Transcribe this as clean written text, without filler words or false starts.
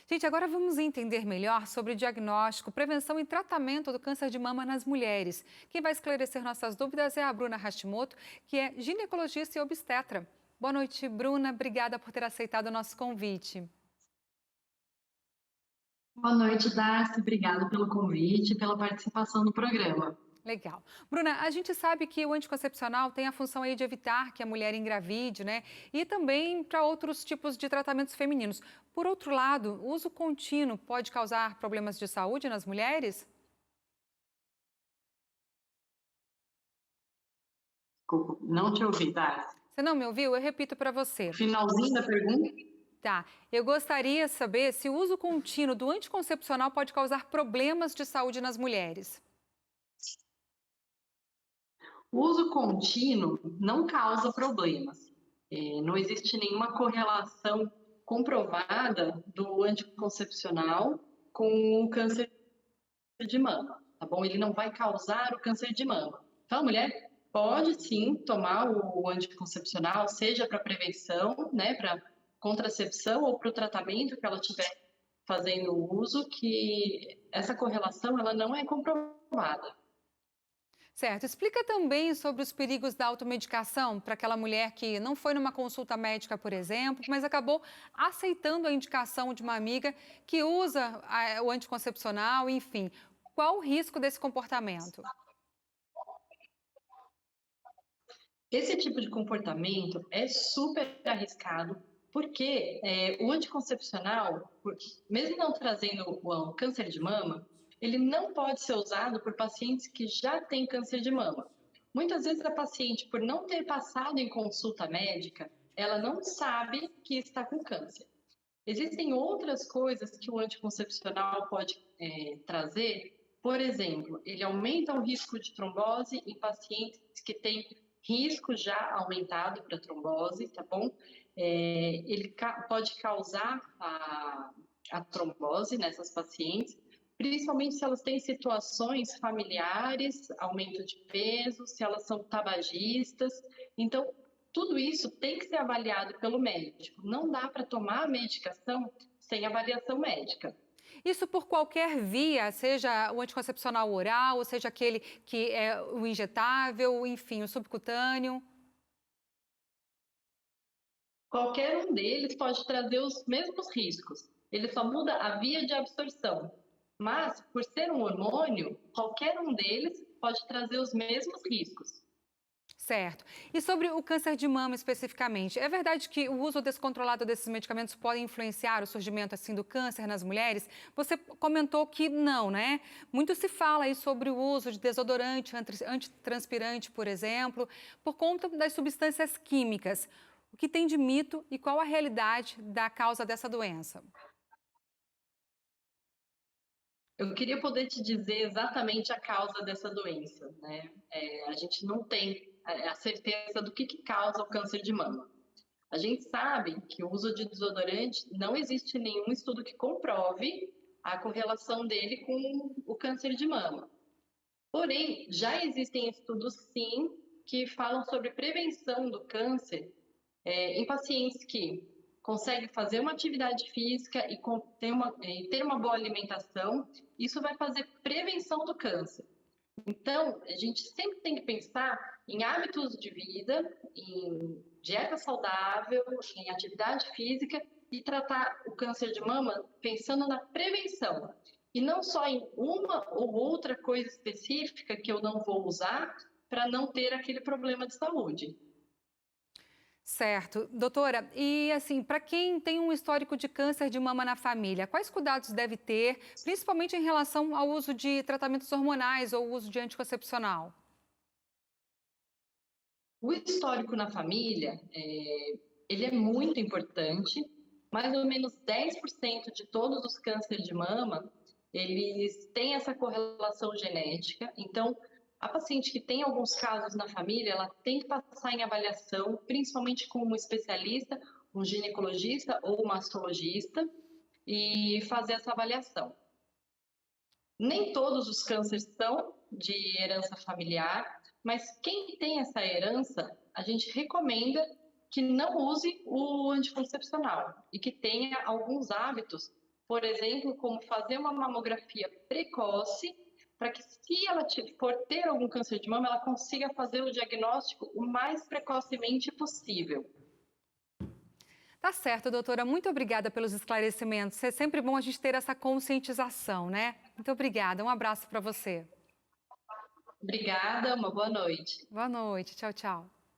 Gente, agora vamos entender melhor sobre o diagnóstico, prevenção e tratamento do câncer de mama nas mulheres. Quem vai esclarecer nossas dúvidas é a Bruna Hashimoto, que é ginecologista e obstetra. Boa noite, Bruna. Obrigada por ter aceitado o nosso convite. Boa noite, Darcy. Obrigada pelo convite e pela participação no programa. Legal. Bruna, a gente sabe que o anticoncepcional tem a função aí de evitar que a mulher engravide, né? E também para outros tipos de tratamentos femininos. Por outro lado, o uso contínuo pode causar problemas de saúde nas mulheres? Desculpa, não te ouvi, Darcy. Você não me ouviu? Eu repito para você. Finalzinho da pergunta? Tá. Eu gostaria de saber se o uso contínuo do anticoncepcional pode causar problemas de saúde nas mulheres. O uso contínuo não causa problemas. Não existe nenhuma correlação comprovada do anticoncepcional com o câncer de mama, tá bom? Ele não vai causar o câncer de mama. Então, a mulher pode sim tomar o anticoncepcional, seja para prevenção, né, para contracepção ou para o tratamento que ela tiver fazendo uso, que essa correlação ela não é comprovada. Certo. Explica também sobre os perigos da automedicação para aquela mulher que não foi numa consulta médica, por exemplo, mas acabou aceitando a indicação de uma amiga que usa o anticoncepcional, enfim. Qual o risco desse comportamento? Esse tipo de comportamento é super arriscado, porque o anticoncepcional, mesmo não trazendo o câncer de mama, ele não pode ser usado por pacientes que já têm câncer de mama. Muitas vezes a paciente, por não ter passado em consulta médica, ela não sabe que está com câncer. Existem outras coisas que o anticoncepcional pode trazer. Por exemplo, ele aumenta o risco de trombose em pacientes que têm risco já aumentado para trombose, tá bom? Ele pode causar a trombose nessas pacientes, principalmente se elas têm situações familiares, aumento de peso, se elas são tabagistas. Então, tudo isso tem que ser avaliado pelo médico. Não dá para tomar a medicação sem avaliação médica. Isso por qualquer via, seja o anticoncepcional oral, ou seja aquele que é o injetável, enfim, o subcutâneo. Qualquer um deles pode trazer os mesmos riscos. Ele só muda a via de absorção. Mas, por ser um hormônio, qualquer um deles pode trazer os mesmos riscos. Certo. E sobre o câncer de mama especificamente, é verdade que o uso descontrolado desses medicamentos pode influenciar o surgimento assim do câncer nas mulheres? Você comentou que não, né? Muito se fala aí sobre o uso de desodorante antitranspirante, por exemplo, por conta das substâncias químicas. O que tem de mito e qual a realidade da causa dessa doença? Eu queria poder te dizer exatamente a causa dessa doença, né? A gente não tem a certeza do que causa o câncer de mama. A gente sabe que o uso de desodorante não existe nenhum estudo que comprove a correlação dele com o câncer de mama. Porém, já existem estudos sim que falam sobre prevenção do câncer em pacientes que conseguem fazer uma atividade física e ter uma boa alimentação. Isso vai fazer prevenção do câncer. Então, a gente sempre tem que pensar em hábitos de vida, em dieta saudável, em atividade física e tratar o câncer de mama pensando na prevenção. E não só em uma ou outra coisa específica que eu não vou usar para não ter aquele problema de saúde. Certo. Doutora, e assim, para quem tem um histórico de câncer de mama na família, quais cuidados deve ter, principalmente em relação ao uso de tratamentos hormonais ou uso de anticoncepcional? O histórico na família, ele é muito importante. Mais ou menos 10% de todos os cânceres de mama, eles têm essa correlação genética. Então, a paciente que tem alguns casos na família, ela tem que passar em avaliação, principalmente com um especialista, um ginecologista ou um mastologista, e fazer essa avaliação. Nem todos os cânceres são de herança familiar, mas quem tem essa herança, a gente recomenda que não use o anticoncepcional e que tenha alguns hábitos por exemplo, como fazer uma mamografia precoce, para que se ela for ter algum câncer de mama, ela consiga fazer o diagnóstico o mais precocemente possível. Tá certo, doutora. Muito obrigada pelos esclarecimentos. É sempre bom a gente ter essa conscientização, né? Muito obrigada. Um abraço para você. Obrigada, uma boa noite. Boa noite. Tchau, tchau.